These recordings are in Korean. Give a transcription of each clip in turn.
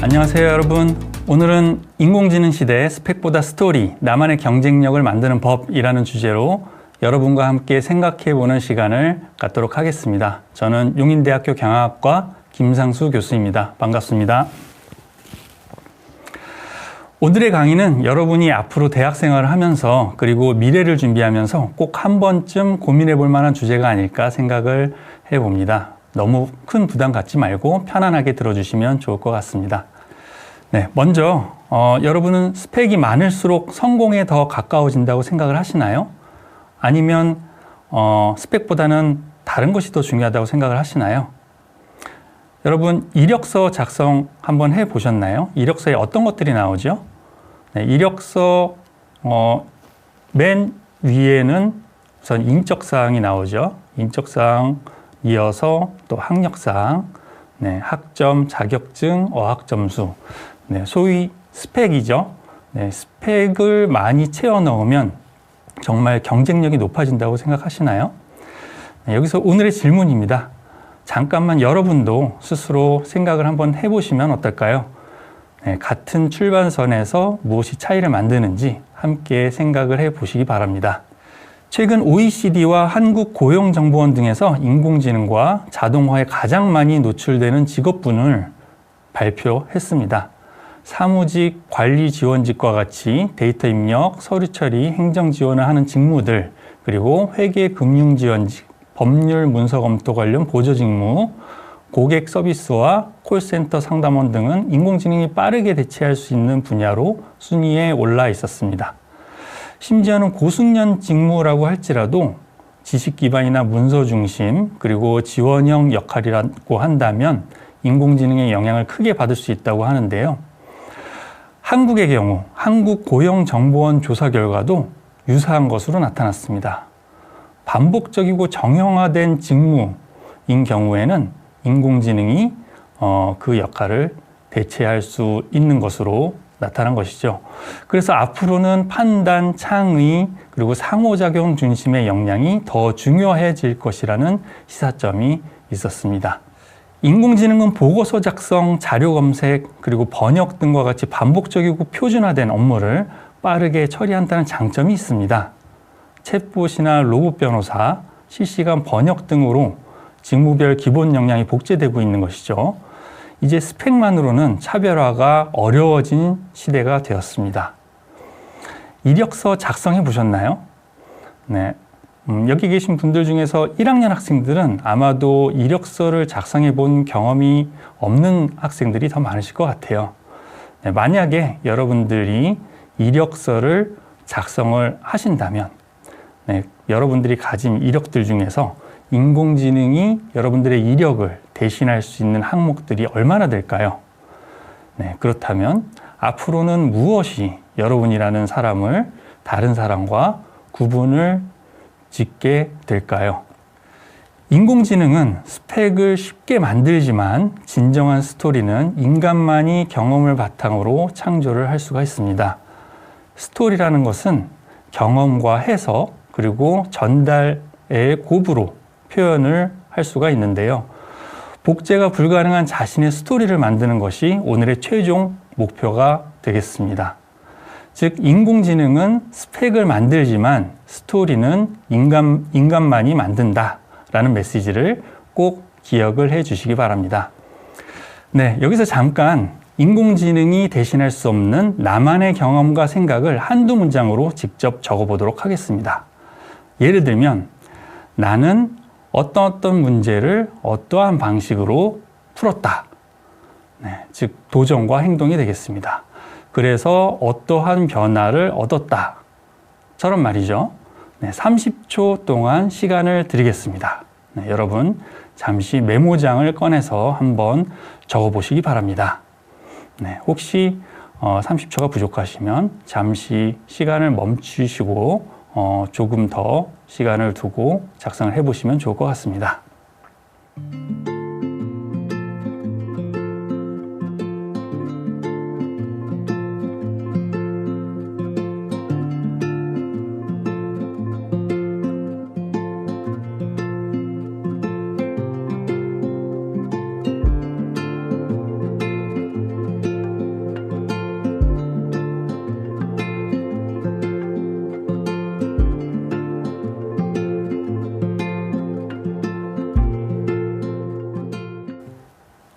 안녕하세요 여러분. 오늘은 인공지능 시대의 스펙보다 스토리, 나만의 경쟁력을 만드는 법이라는 주제로 여러분과 함께 생각해보는 시간을 갖도록 하겠습니다. 저는 용인대학교 경영학과 김상수 교수입니다. 반갑습니다. 오늘의 강의는 여러분이 앞으로 대학생활을 하면서 그리고 미래를 준비하면서 꼭 한 번쯤 고민해 볼 만한 주제가 아닐까 생각을 해봅니다. 너무 큰 부담 갖지 말고 편안하게 들어주시면 좋을 것 같습니다. 네, 먼저 여러분은 스펙이 많을수록 성공에 더 가까워진다고 생각을 하시나요? 아니면 스펙보다는 다른 것이 더 중요하다고 생각을 하시나요? 여러분 이력서 작성 한번 해보셨나요? 이력서에 어떤 것들이 나오죠? 네, 이력서 맨 위에는 우선 인적사항이 나오죠. 인적사항 이어서 또 학력사항, 네, 학점, 자격증, 어학점수, 네, 소위 스펙이죠. 네, 스펙을 많이 채워 넣으면 정말 경쟁력이 높아진다고 생각하시나요? 네, 여기서 오늘의 질문입니다. 잠깐만 여러분도 스스로 생각을 한번 해보시면 어떨까요? 네, 같은 출발선에서 무엇이 차이를 만드는지 함께 생각을 해보시기 바랍니다. 최근 OECD와 한국고용정보원 등에서 인공지능과 자동화에 가장 많이 노출되는 직업군을 발표했습니다. 사무직, 관리지원직과 같이 데이터 입력, 서류 처리, 행정 지원을 하는 직무들, 그리고 회계 금융지원직, 법률 문서 검토 관련 보조 직무, 고객 서비스와 콜센터 상담원 등은 인공지능이 빠르게 대체할 수 있는 분야로 순위에 올라 있었습니다. 심지어는 고숙련 직무라고 할지라도 지식 기반이나 문서 중심, 그리고 지원형 역할이라고 한다면 인공지능의 영향을 크게 받을 수 있다고 하는데요. 한국의 경우 한국고용정보원 조사 결과도 유사한 것으로 나타났습니다. 반복적이고 정형화된 직무인 경우에는 인공지능이 그 역할을 대체할 수 있는 것으로 나타난 것이죠. 그래서 앞으로는 판단, 창의, 그리고 상호작용 중심의 역량이 더 중요해질 것이라는 시사점이 있었습니다. 인공지능은 보고서 작성, 자료 검색, 그리고 번역 등과 같이 반복적이고 표준화된 업무를 빠르게 처리한다는 장점이 있습니다. 챗봇이나 로봇 변호사, 실시간 번역 등으로 직무별 기본 역량이 복제되고 있는 것이죠. 이제 스펙만으로는 차별화가 어려워진 시대가 되었습니다. 이력서 작성해 보셨나요? 네. 여기 계신 분들 중에서 1학년 학생들은 아마도 이력서를 작성해 본 경험이 없는 학생들이 더 많으실 것 같아요. 네, 만약에 여러분들이 이력서를 작성을 하신다면 네, 여러분들이 가진 이력들 중에서 인공지능이 여러분들의 이력을 대신할 수 있는 항목들이 얼마나 될까요? 네, 그렇다면 앞으로는 무엇이 여러분이라는 사람을 다른 사람과 구분을 짓게 될까요? 인공지능은 스펙을 쉽게 만들지만 진정한 스토리는 인간만이 경험을 바탕으로 창조를 할 수가 있습니다. 스토리라는 것은 경험과 해석 그리고 전달의 고부로 표현을 할 수가 있는데요. 복제가 불가능한 자신의 스토리를 만드는 것이 오늘의 최종 목표가 되겠습니다. 즉 인공지능은 스펙을 만들지만 스토리는 인간만이 만든다라는 메시지를 꼭 기억을 해 주시기 바랍니다. 네, 여기서 잠깐 인공지능이 대신할 수 없는 나만의 경험과 생각을 한두 문장으로 직접 적어보도록 하겠습니다. 예를 들면 나는 어떤 문제를 어떠한 방식으로 풀었다. 네, 즉 도전과 행동이 되겠습니다. 그래서 어떠한 변화를 얻었다. 저런 말이죠. 네, 30초 동안 시간을 드리겠습니다. 네, 여러분 잠시 메모장을 꺼내서 한번 적어보시기 바랍니다. 네, 혹시 30초가 부족하시면 잠시 시간을 멈추시고 조금 더 시간을 두고 작성을 해보시면 좋을 것 같습니다.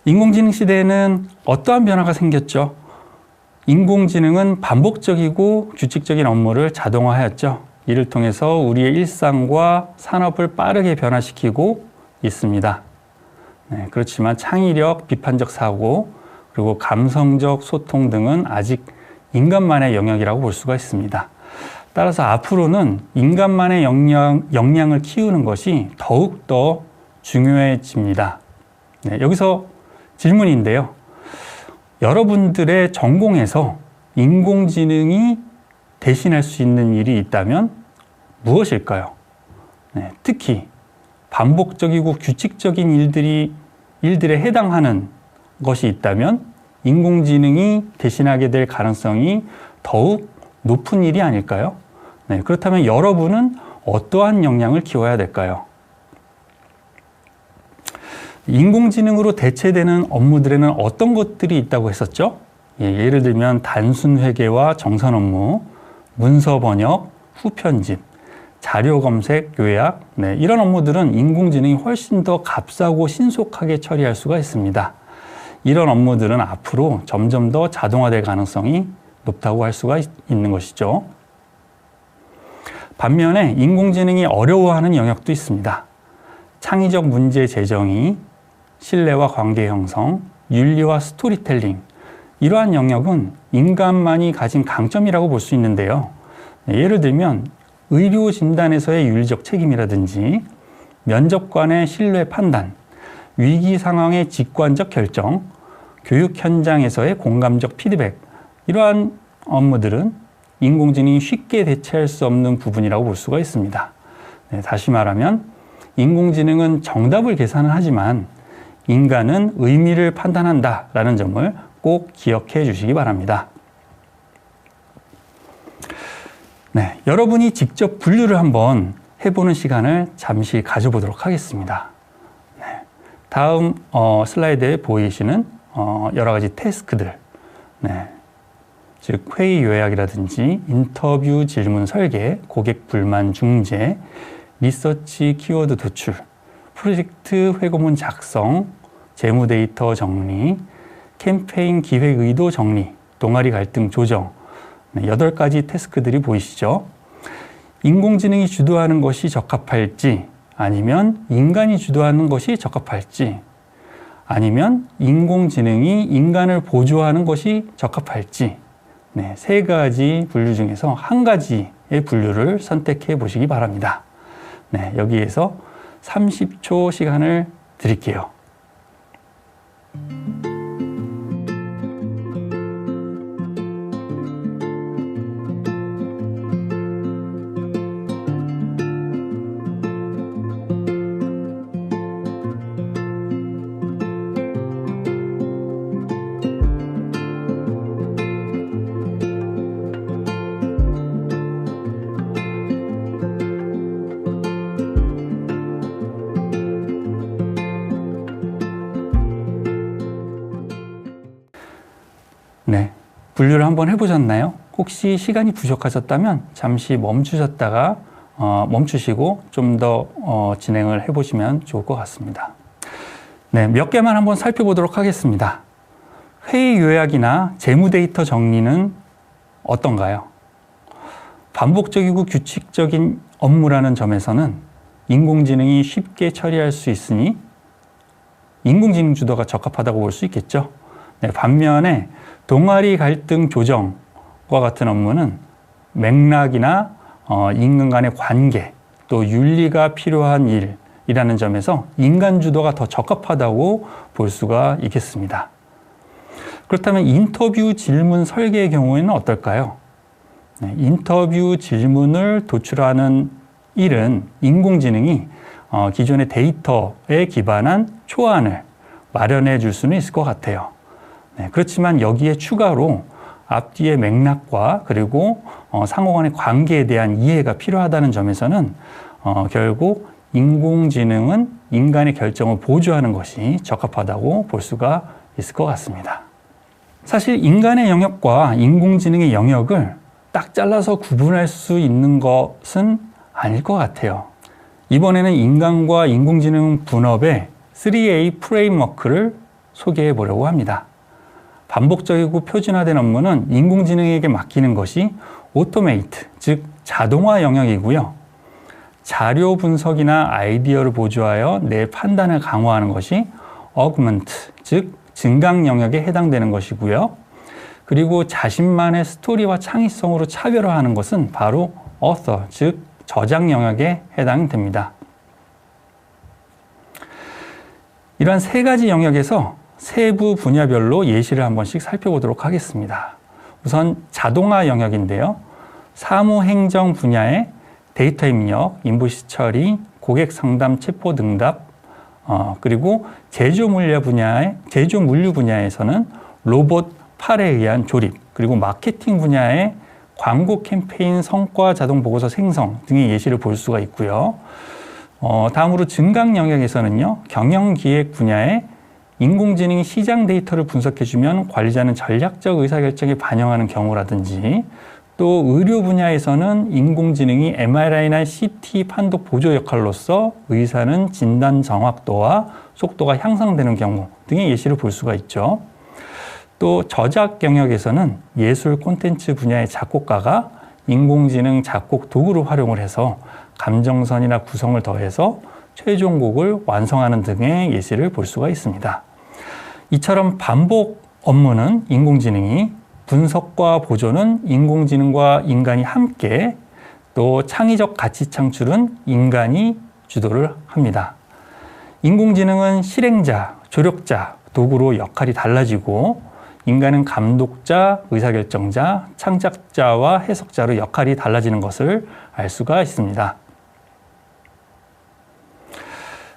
인공지능 시대에는 어떠한 변화가 생겼죠? 인공지능은 반복적이고 규칙적인 업무를 자동화하였죠. 이를 통해서 우리의 일상과 산업을 빠르게 변화시키고 있습니다. 네, 그렇지만 창의력, 비판적 사고, 그리고 감성적 소통 등은 아직 인간만의 영역이라고 볼 수가 있습니다. 따라서 앞으로는 인간만의 역량을 키우는 것이 더욱더 중요해집니다. 네, 여기서 질문인데요. 여러분들의 전공에서 인공지능이 대신할 수 있는 일이 있다면 무엇일까요? 네, 특히 반복적이고 규칙적인 일들에 해당하는 것이 있다면 인공지능이 대신하게 될 가능성이 더욱 높은 일이 아닐까요? 네, 그렇다면 여러분은 어떠한 역량을 키워야 될까요? 인공지능으로 대체되는 업무들에는 어떤 것들이 있다고 했었죠? 예를 들면 단순 회계와 정산 업무, 문서 번역, 후편집, 자료 검색, 요약, 네, 이런 업무들은 인공지능이 훨씬 더 값싸고 신속하게 처리할 수가 있습니다. 이런 업무들은 앞으로 점점 더 자동화될 가능성이 높다고 할 수가 있는 것이죠. 반면에 인공지능이 어려워하는 영역도 있습니다. 창의적 문제 제정이, 신뢰와 관계 형성, 윤리와 스토리텔링, 이러한 영역은 인간만이 가진 강점이라고 볼 수 있는데요. 예를 들면 의료 진단에서의 윤리적 책임이라든지 면접관의 신뢰 판단, 위기 상황의 직관적 결정, 교육 현장에서의 공감적 피드백, 이러한 업무들은 인공지능이 쉽게 대체할 수 없는 부분이라고 볼 수가 있습니다. 네, 다시 말하면 인공지능은 정답을 계산을 하지만 인간은 의미를 판단한다라는 점을 꼭 기억해 주시기 바랍니다. 네, 여러분이 직접 분류를 한번 해보는 시간을 잠시 가져보도록 하겠습니다. 네, 다음 슬라이드에 보이시는 여러 가지 태스크들, 네, 즉 회의 요약이라든지 인터뷰 질문 설계, 고객 불만 중재, 리서치 키워드 도출, 프로젝트 회고문 작성, 재무 데이터 정리, 캠페인 기획 의도 정리, 동아리 갈등 조정, 8가지 태스크들이 보이시죠? 인공지능이 주도하는 것이 적합할지, 아니면 인간이 주도하는 것이 적합할지, 아니면 인공지능이 인간을 보조하는 것이 적합할지, 네, 3가지 분류 중에서 한 가지의 분류를 선택해 보시기 바랍니다. 네, 여기에서 30초 시간을 드릴게요. 네, 분류를 한번 해보셨나요? 혹시 시간이 부족하셨다면 잠시 멈추셨다가 멈추시고 좀 더 진행을 해보시면 좋을 것 같습니다. 네, 몇 개만 한번 살펴보도록 하겠습니다. 회의 요약이나 재무 데이터 정리는 어떤가요? 반복적이고 규칙적인 업무라는 점에서는 인공지능이 쉽게 처리할 수 있으니 인공지능 주도가 적합하다고 볼 수 있겠죠. 네, 반면에 동아리 갈등 조정과 같은 업무는 맥락이나 인간 간의 관계, 또 윤리가 필요한 일이라는 점에서 인간 주도가 더 적합하다고 볼 수가 있겠습니다. 그렇다면 인터뷰 질문 설계의 경우에는 어떨까요? 네, 인터뷰 질문을 도출하는 일은 인공지능이 기존의 데이터에 기반한 초안을 마련해 줄 수는 있을 것 같아요. 네, 그렇지만 여기에 추가로 앞뒤의 맥락과 그리고 상호 간의 관계에 대한 이해가 필요하다는 점에서는 결국 인공지능은 인간의 결정을 보조하는 것이 적합하다고 볼 수가 있을 것 같습니다. 사실 인간의 영역과 인공지능의 영역을 딱 잘라서 구분할 수 있는 것은 아닐 것 같아요. 이번에는 인간과 인공지능 분업의 3A 프레임워크를 소개해 보려고 합니다. 반복적이고 표준화된 업무는 인공지능에게 맡기는 것이 오토메이트, 즉 자동화 영역이고요. 자료 분석이나 아이디어를 보조하여 내 판단을 강화하는 것이 어그먼트, 즉 증강 영역에 해당되는 것이고요. 그리고 자신만의 스토리와 창의성으로 차별화하는 것은 바로 author, 즉 저작 영역에 해당됩니다. 이러한 세 가지 영역에서 세부 분야별로 예시를 한 번씩 살펴보도록 하겠습니다. 우선 자동화 영역인데요. 사무행정 분야의 데이터 입력, 인보이스 처리, 고객 상담, 체포 응답, 그리고 제조 물류 분야에서는 로봇 팔에 의한 조립, 그리고 마케팅 분야의 광고 캠페인 성과 자동 보고서 생성 등의 예시를 볼 수가 있고요. 다음으로 증강 영역에서는요, 경영기획 분야의 인공지능이 시장 데이터를 분석해주면 관리자는 전략적 의사결정에 반영하는 경우라든지, 또 의료 분야에서는 인공지능이 MRI나 CT 판독 보조 역할로서 의사는 진단 정확도와 속도가 향상되는 경우 등의 예시를 볼 수가 있죠. 또 저작 영역에서는 예술 콘텐츠 분야의 작곡가가 인공지능 작곡 도구를 활용을 해서 감정선이나 구성을 더해서 최종 곡을 완성하는 등의 예시를 볼 수가 있습니다. 이처럼 반복 업무는 인공지능이, 분석과 보조는 인공지능과 인간이 함께, 또 창의적 가치 창출은 인간이 주도를 합니다. 인공지능은 실행자, 조력자, 도구로 역할이 달라지고, 인간은 감독자, 의사결정자, 창작자와 해석자로 역할이 달라지는 것을 알 수가 있습니다.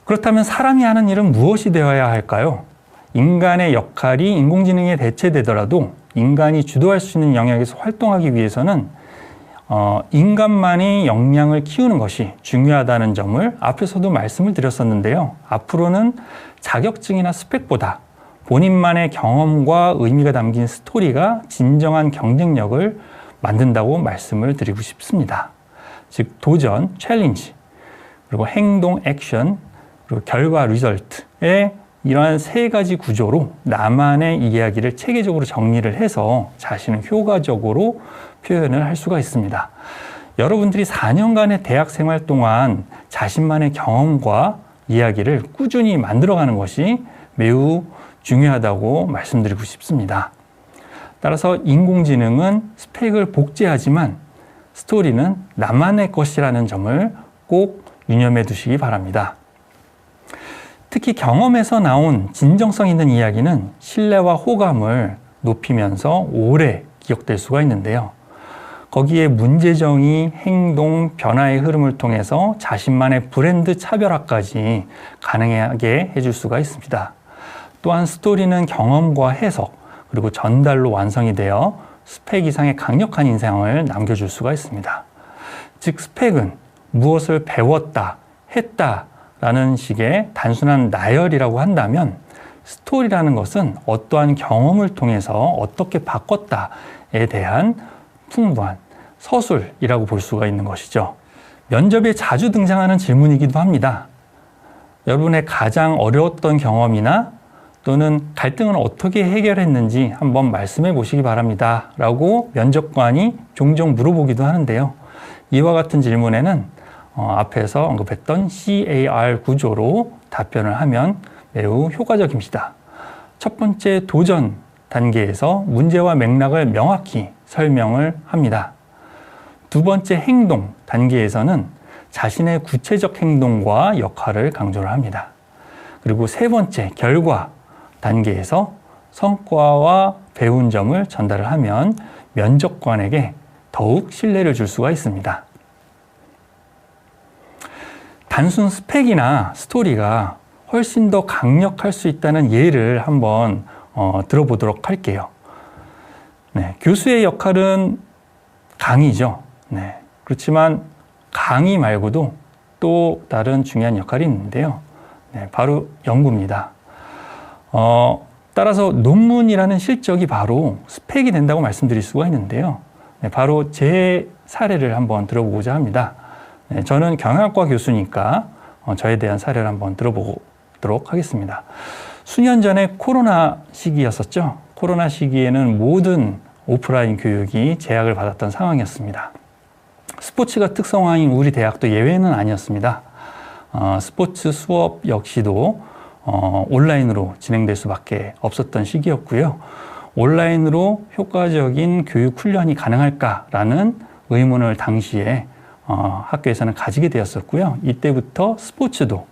그렇다면 사람이 하는 일은 무엇이 되어야 할까요? 인간의 역할이 인공지능에 대체되더라도 인간이 주도할 수 있는 영역에서 활동하기 위해서는 인간만이 역량을 키우는 것이 중요하다는 점을 앞에서도 말씀을 드렸었는데요. 앞으로는 자격증이나 스펙보다 본인만의 경험과 의미가 담긴 스토리가 진정한 경쟁력을 만든다고 말씀을 드리고 싶습니다. 즉 도전, 챌린지, 그리고 행동, 액션, 그리고 결과, 리설트의 이러한 세 가지 구조로 나만의 이야기를 체계적으로 정리를 해서 자신을 효과적으로 표현을 할 수가 있습니다. 여러분들이 4년간의 대학 생활 동안 자신만의 경험과 이야기를 꾸준히 만들어가는 것이 매우 중요하다고 말씀드리고 싶습니다. 따라서 인공지능은 스펙을 복제하지만 스토리는 나만의 것이라는 점을 꼭 유념해 두시기 바랍니다. 특히 경험에서 나온 진정성 있는 이야기는 신뢰와 호감을 높이면서 오래 기억될 수가 있는데요. 거기에 문제정의, 행동, 변화의 흐름을 통해서 자신만의 브랜드 차별화까지 가능하게 해줄 수가 있습니다. 또한 스토리는 경험과 해석, 그리고 전달로 완성이 되어 스펙 이상의 강력한 인상을 남겨줄 수가 있습니다. 즉 스펙은 무엇을 배웠다, 했다 라는 식의 단순한 나열이라고 한다면 스토리라는 것은 어떠한 경험을 통해서 어떻게 바꿨다에 대한 풍부한 서술이라고 볼 수가 있는 것이죠. 면접에 자주 등장하는 질문이기도 합니다. 여러분의 가장 어려웠던 경험이나 또는 갈등을 어떻게 해결했는지 한번 말씀해 보시기 바랍니다 라고 면접관이 종종 물어보기도 하는데요. 이와 같은 질문에는 앞에서 언급했던 CAR 구조로 답변을 하면 매우 효과적입니다. 첫 번째 도전 단계에서 문제와 맥락을 명확히 설명을 합니다. 두 번째 행동 단계에서는 자신의 구체적 행동과 역할을 강조를 합니다. 그리고 세 번째 결과 단계에서 성과와 배운 점을 전달을 하면 면접관에게 더욱 신뢰를 줄 수가 있습니다. 단순 스펙이나 스토리가 훨씬 더 강력할 수 있다는 예를 한번 들어보도록 할게요. 네, 교수의 역할은 강의죠. 네, 그렇지만 강의 말고도 또 다른 중요한 역할이 있는데요. 네, 바로 연구입니다. 따라서 논문이라는 실적이 바로 스펙이 된다고 말씀드릴 수가 있는데요. 네, 바로 제 사례를 한번 들어보고자 합니다. 네, 저는 경영학과 교수니까 저에 대한 사례를 한번 들어보도록 하겠습니다. 수년 전에 코로나 시기였었죠. 코로나 시기에는 모든 오프라인 교육이 제약을 받았던 상황이었습니다. 스포츠가 특성화인 우리 대학도 예외는 아니었습니다. 스포츠 수업 역시도 온라인으로 진행될 수밖에 없었던 시기였고요. 온라인으로 효과적인 교육 훈련이 가능할까라는 의문을 당시에 학교에서는 가지게 되었었고요. 이때부터 스포츠도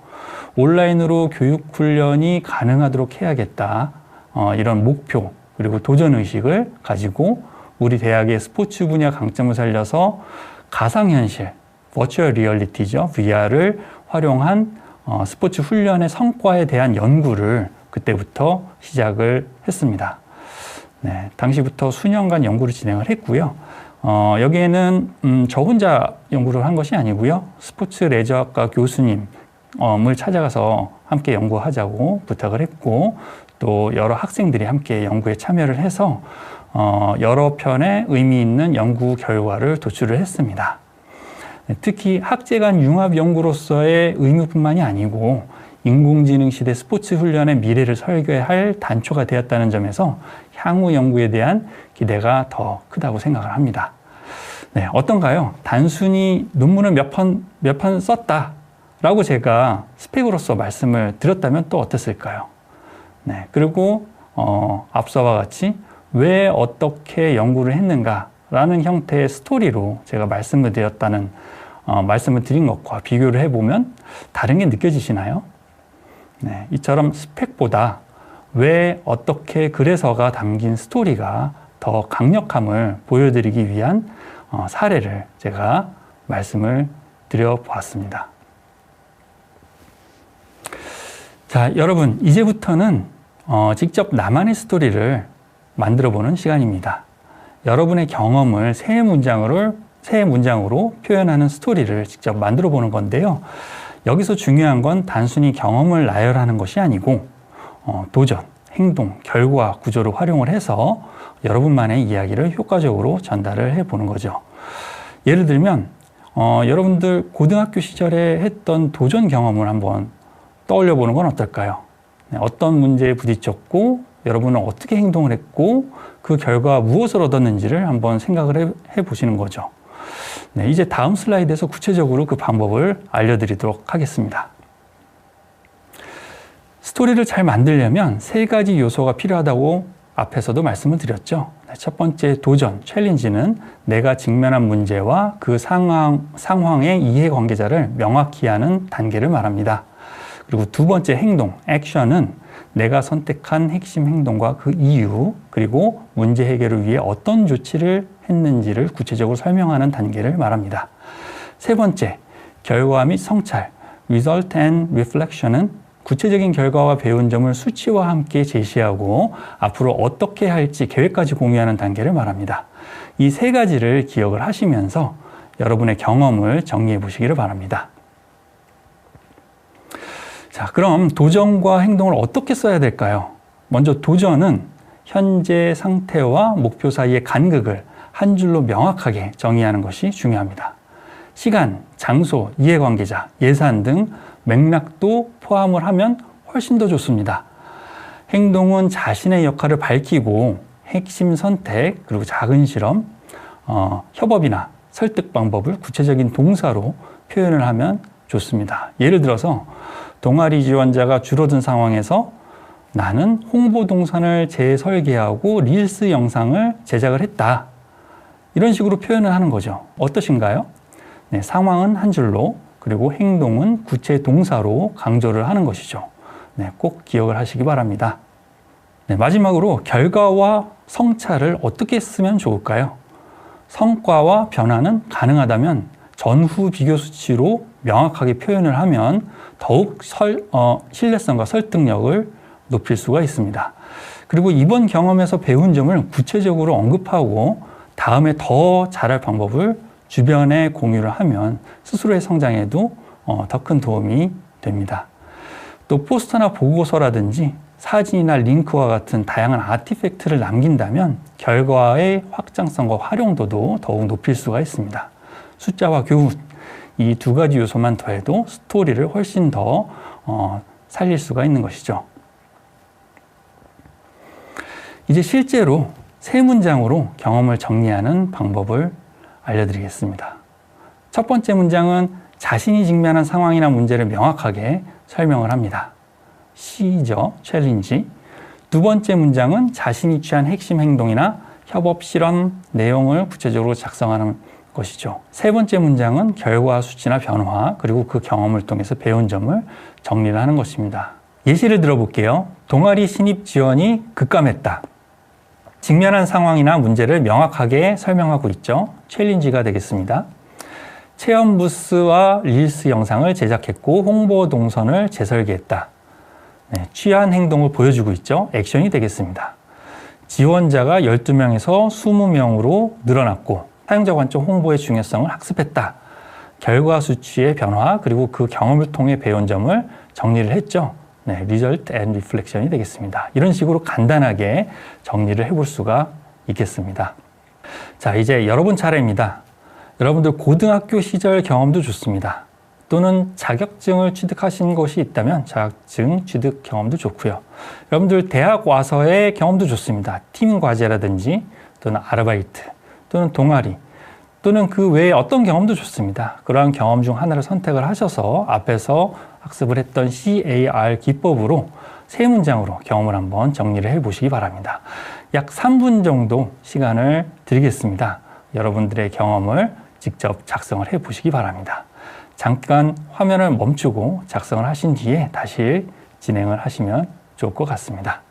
온라인으로 교육 훈련이 가능하도록 해야겠다. 이런 목표 그리고 도전의식을 가지고 우리 대학의 스포츠 분야 강점을 살려서 가상현실, 버추얼 리얼리티죠. VR을 활용한 스포츠 훈련의 성과에 대한 연구를 그때부터 시작을 했습니다. 네, 당시부터 수년간 연구를 진행을 했고요. 여기에는 저 혼자 연구를 한 것이 아니고요. 스포츠 레저학과 교수님을 찾아가서 함께 연구하자고 부탁을 했고 또 여러 학생들이 함께 연구에 참여를 해서 여러 편의 의미 있는 연구 결과를 도출을 했습니다. 특히 학제 간 융합 연구로서의 의미뿐만이 아니고 인공지능 시대 스포츠 훈련의 미래를 설계할 단초가 되었다는 점에서 향후 연구에 대한 기대가 더 크다고 생각을 합니다. 네, 어떤가요? 단순히 논문을 몇 편 썼다라고 제가 스펙으로서 말씀을 드렸다면 또 어땠을까요? 네, 그리고 앞서와 같이 왜 어떻게 연구를 했는가라는 형태의 스토리로 제가 말씀을 드린 것과 비교를 해보면 다른 게 느껴지시나요? 네, 이처럼 스펙보다 왜 어떻게 그래서가 담긴 스토리가 더 강력함을 보여드리기 위한 사례를 제가 말씀을 드려보았습니다. 자, 여러분 이제부터는 직접 나만의 스토리를 만들어보는 시간입니다. 여러분의 경험을 새 문장으로 표현하는 스토리를 직접 만들어보는 건데요. 여기서 중요한 건 단순히 경험을 나열하는 것이 아니고 도전, 행동, 결과, 구조를 활용을 해서 여러분만의 이야기를 효과적으로 전달을 해보는 거죠. 예를 들면 여러분들 고등학교 시절에 했던 도전 경험을 한번 떠올려 보는 건 어떨까요? 어떤 문제에 부딪혔고 여러분은 어떻게 행동을 했고 그 결과 무엇을 얻었는지를 한번 생각을 해보시는 거죠. 네, 이제 다음 슬라이드에서 구체적으로 그 방법을 알려드리도록 하겠습니다. 스토리를 잘 만들려면 3가지 요소가 필요하다고 앞에서도 말씀을 드렸죠. 첫 번째 도전, 챌린지는 내가 직면한 문제와 그 상황의 이해관계자를 명확히 하는 단계를 말합니다. 그리고 두 번째 행동, 액션은 내가 선택한 핵심 행동과 그 이유, 그리고 문제 해결을 위해 어떤 조치를 했는지를 구체적으로 설명하는 단계를 말합니다. 세 번째, 결과 및 성찰, result and reflection은 구체적인 결과와 배운 점을 수치와 함께 제시하고 앞으로 어떻게 할지 계획까지 공유하는 단계를 말합니다. 이 3가지를 기억을 하시면서 여러분의 경험을 정리해 보시기를 바랍니다. 자, 그럼 도전과 행동을 어떻게 써야 될까요? 먼저 도전은 현재 상태와 목표 사이의 간극을 한 줄로 명확하게 정의하는 것이 중요합니다. 시간, 장소, 이해관계자, 예산 등 맥락도 포함을 하면 훨씬 더 좋습니다. 행동은 자신의 역할을 밝히고 핵심 선택, 그리고 작은 실험, 협업이나 설득 방법을 구체적인 동사로 표현을 하면 좋습니다. 예를 들어서 동아리 지원자가 줄어든 상황에서 나는 홍보 동선을 재설계하고 릴스 영상을 제작을 했다. 이런 식으로 표현을 하는 거죠. 어떠신가요? 네, 상황은 한 줄로, 그리고 행동은 구체 동사로 강조를 하는 것이죠. 네, 꼭 기억을 하시기 바랍니다. 네, 마지막으로 결과와 성찰을 어떻게 쓰면 좋을까요? 성과와 변화는 가능하다면 전후 비교 수치로 명확하게 표현을 하면 더욱 신뢰성과 설득력을 높일 수가 있습니다. 그리고 이번 경험에서 배운 점을 구체적으로 언급하고 다음에 더 잘할 방법을 주변에 공유를 하면 스스로의 성장에도 더 큰 도움이 됩니다. 또 포스터나 보고서라든지 사진이나 링크와 같은 다양한 아티팩트를 남긴다면 결과의 확장성과 활용도도 더욱 높일 수가 있습니다. 숫자와 교훈, 이 2가지 요소만 더해도 스토리를 훨씬 더 살릴 수가 있는 것이죠. 이제 실제로 세 문장으로 경험을 정리하는 방법을 알려드리겠습니다. 첫 번째 문장은 자신이 직면한 상황이나 문제를 명확하게 설명을 합니다. C죠. 챌린지. 두 번째 문장은 자신이 취한 핵심 행동이나 협업 실험 내용을 구체적으로 작성하는 것이죠. 세 번째 문장은 결과 수치나 변화, 그리고 그 경험을 통해서 배운 점을 정리를 하는 것입니다. 예시를 들어볼게요. 동아리 신입 지원이 급감했다. 직면한 상황이나 문제를 명확하게 설명하고 있죠. 챌린지가 되겠습니다. 체험 부스와 릴스 영상을 제작했고 홍보 동선을 재설계했다. 네, 취한 행동을 보여주고 있죠. 액션이 되겠습니다. 지원자가 12명에서 20명으로 늘어났고 사용자 관점 홍보의 중요성을 학습했다. 결과 수치의 변화, 그리고 그 경험을 통해 배운 점을 정리를 했죠. 네, Result and Reflection이 되겠습니다. 이런 식으로 간단하게 정리를 해볼 수가 있겠습니다. 자, 이제 여러분 차례입니다. 여러분들 고등학교 시절 경험도 좋습니다. 또는 자격증을 취득하신 것이 있다면 자격증 취득 경험도 좋고요. 여러분들 대학 와서의 경험도 좋습니다. 팀 과제라든지 또는 아르바이트 또는 동아리 또는 그 외에 어떤 경험도 좋습니다. 그러한 경험 중 하나를 선택을 하셔서 앞에서 학습을 했던 CAR 기법으로 세 문장으로 경험을 한번 정리를 해보시기 바랍니다. 약 3분 정도 시간을 드리겠습니다. 여러분들의 경험을 직접 작성을 해보시기 바랍니다. 잠깐 화면을 멈추고 작성을 하신 뒤에 다시 진행을 하시면 좋을 것 같습니다.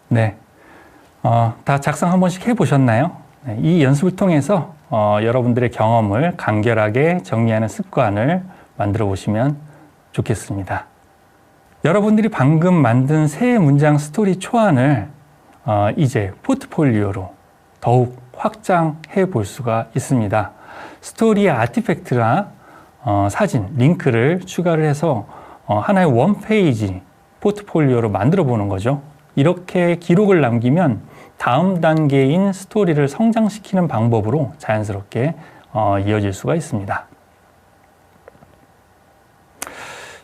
네, 다 작성 한 번씩 해보셨나요? 네, 이 연습을 통해서 여러분들의 경험을 간결하게 정리하는 습관을 만들어 보시면 좋겠습니다. 여러분들이 방금 만든 세 문장 스토리 초안을 이제 포트폴리오로 더욱 확장해 볼 수가 있습니다. 스토리의 아티팩트나 사진, 링크를 추가를 해서 하나의 원페이지 포트폴리오로 만들어 보는 거죠. 이렇게 기록을 남기면 다음 단계인 스토리를 성장시키는 방법으로 자연스럽게 이어질 수가 있습니다.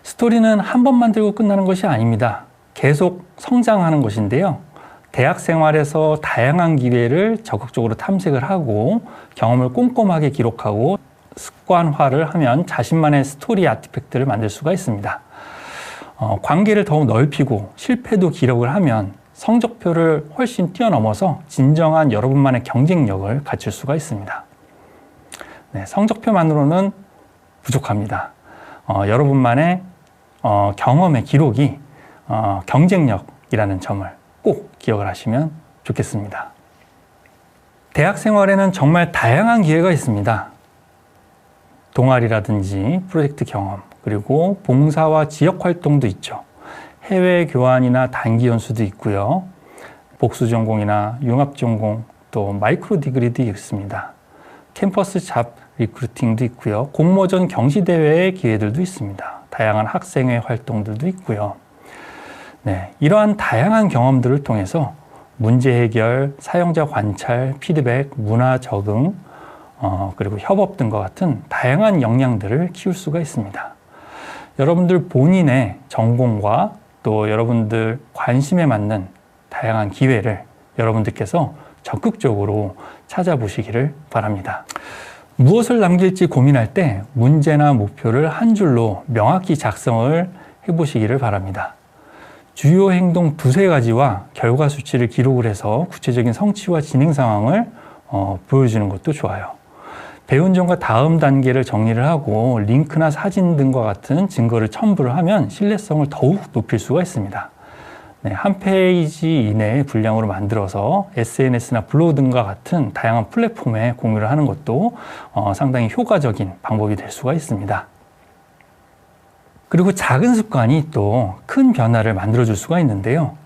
스토리는 한 번 만들고 끝나는 것이 아닙니다. 계속 성장하는 것인데요. 대학 생활에서 다양한 기회를 적극적으로 탐색을 하고 경험을 꼼꼼하게 기록하고 습관화를 하면 자신만의 스토리 아티팩트를 만들 수가 있습니다. 관계를 더욱 넓히고 실패도 기록을 하면 성적표를 훨씬 뛰어넘어서 진정한 여러분만의 경쟁력을 갖출 수가 있습니다. 네, 성적표만으로는 부족합니다. 여러분만의 경험의 기록이 경쟁력이라는 점을 꼭 기억을 하시면 좋겠습니다. 대학 생활에는 정말 다양한 기회가 있습니다. 동아리라든지 프로젝트 경험, 그리고 봉사와 지역 활동도 있죠. 해외 교환이나 단기 연수도 있고요. 복수 전공이나 융합 전공, 또 마이크로 디그리도 있습니다. 캠퍼스 잡 리크루팅도 있고요. 공모전 경시대회의 기회들도 있습니다. 다양한 학생회 활동들도 있고요. 네, 이러한 다양한 경험들을 통해서 문제 해결, 사용자 관찰, 피드백, 문화 적응, 그리고 협업 등과 같은 다양한 역량들을 키울 수가 있습니다. 여러분들 본인의 전공과 또 여러분들 관심에 맞는 다양한 기회를 여러분들께서 적극적으로 찾아보시기를 바랍니다. 무엇을 남길지 고민할 때 문제나 목표를 한 줄로 명확히 작성을 해보시기를 바랍니다. 주요 행동 두세 가지와 결과 수치를 기록을 해서 구체적인 성취와 진행 상황을 보여주는 것도 좋아요. 배운 점과 다음 단계를 정리를 하고 링크나 사진 등과 같은 증거를 첨부를 하면 신뢰성을 더욱 높일 수가 있습니다. 네, 한 페이지 이내의 분량으로 만들어서 SNS나 블로그 등과 같은 다양한 플랫폼에 공유를 하는 것도 상당히 효과적인 방법이 될 수가 있습니다. 그리고 작은 습관이 또 큰 변화를 만들어 줄 수가 있는데요.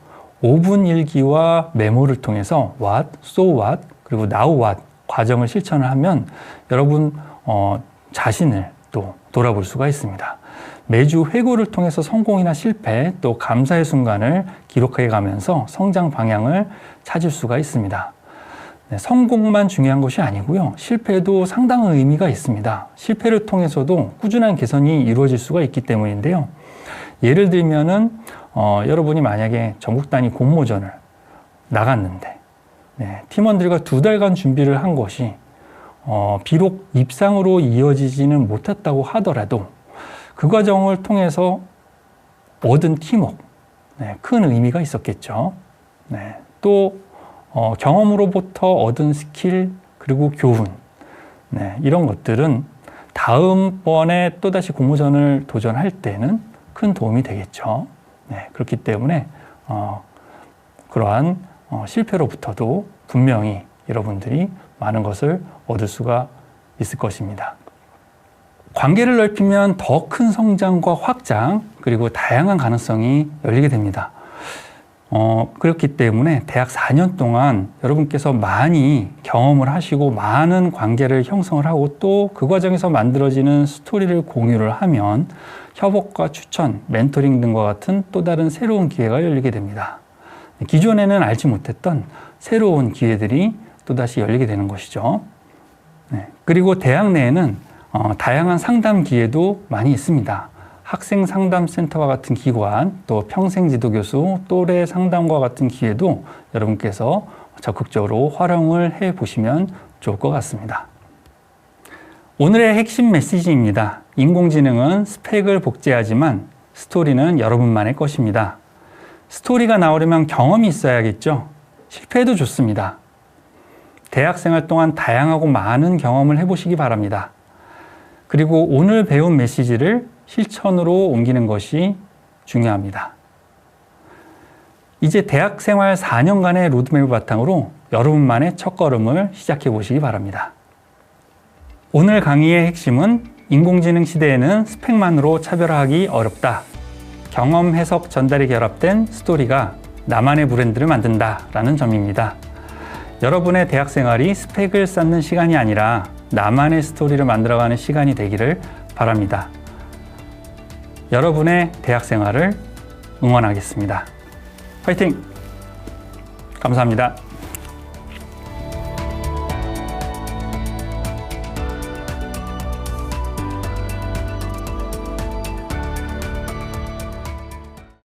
5분 일기와 메모를 통해서 what, so what, 그리고 now what 과정을 실천을 하면 여러분 자신을 또 돌아볼 수가 있습니다. 매주 회고를 통해서 성공이나 실패, 또 감사의 순간을 기록해 가면서 성장 방향을 찾을 수가 있습니다. 네, 성공만 중요한 것이 아니고요. 실패도 상당한 의미가 있습니다. 실패를 통해서도 꾸준한 개선이 이루어질 수가 있기 때문인데요. 예를 들면은 여러분이 만약에 전국 단위 공모전을 나갔는데 팀원들과 2달간 준비를 한 것이 비록 입상으로 이어지지는 못했다고 하더라도 그 과정을 통해서 얻은 팀워크, 큰 의미가 있었겠죠. 또 경험으로부터 얻은 스킬, 그리고 교훈, 이런 것들은 다음번에 또다시 공모전을 도전할 때는 큰 도움이 되겠죠. 그렇기 때문에 그러한 실패로부터도 분명히 여러분들이 많은 것을 얻을 수가 있을 것입니다. 관계를 넓히면 더 큰 성장과 확장, 그리고 다양한 가능성이 열리게 됩니다. 그렇기 때문에 대학 4년 동안 여러분께서 많이 경험을 하시고 많은 관계를 형성을 하고 또 그 과정에서 만들어지는 스토리를 공유를 하면 협업과 추천, 멘토링 등과 같은 또 다른 새로운 기회가 열리게 됩니다. 기존에는 알지 못했던 새로운 기회들이 또다시 열리게 되는 것이죠. 그리고 대학 내에는 다양한 상담 기회도 많이 있습니다. 학생 상담센터와 같은 기관, 또 평생 지도교수, 또래 상담과 같은 기회도 여러분께서 적극적으로 활용을 해 보시면 좋을 것 같습니다. 오늘의 핵심 메시지입니다. 인공지능은 스펙을 복제하지만 스토리는 여러분만의 것입니다. 스토리가 나오려면 경험이 있어야겠죠. 실패해도 좋습니다. 대학생활 동안 다양하고 많은 경험을 해보시기 바랍니다. 그리고 오늘 배운 메시지를 실천으로 옮기는 것이 중요합니다. 이제 대학생활 4년간의 로드맵을 바탕으로 여러분만의 첫걸음을 시작해 보시기 바랍니다. 오늘 강의의 핵심은 인공지능 시대에는 스펙만으로 차별화하기 어렵다. 경험, 해석, 전달이 결합된 스토리가 나만의 브랜드를 만든다라는 점입니다. 여러분의 대학 생활이 스펙을 쌓는 시간이 아니라 나만의 스토리를 만들어가는 시간이 되기를 바랍니다. 여러분의 대학 생활을 응원하겠습니다. 화이팅! 감사합니다.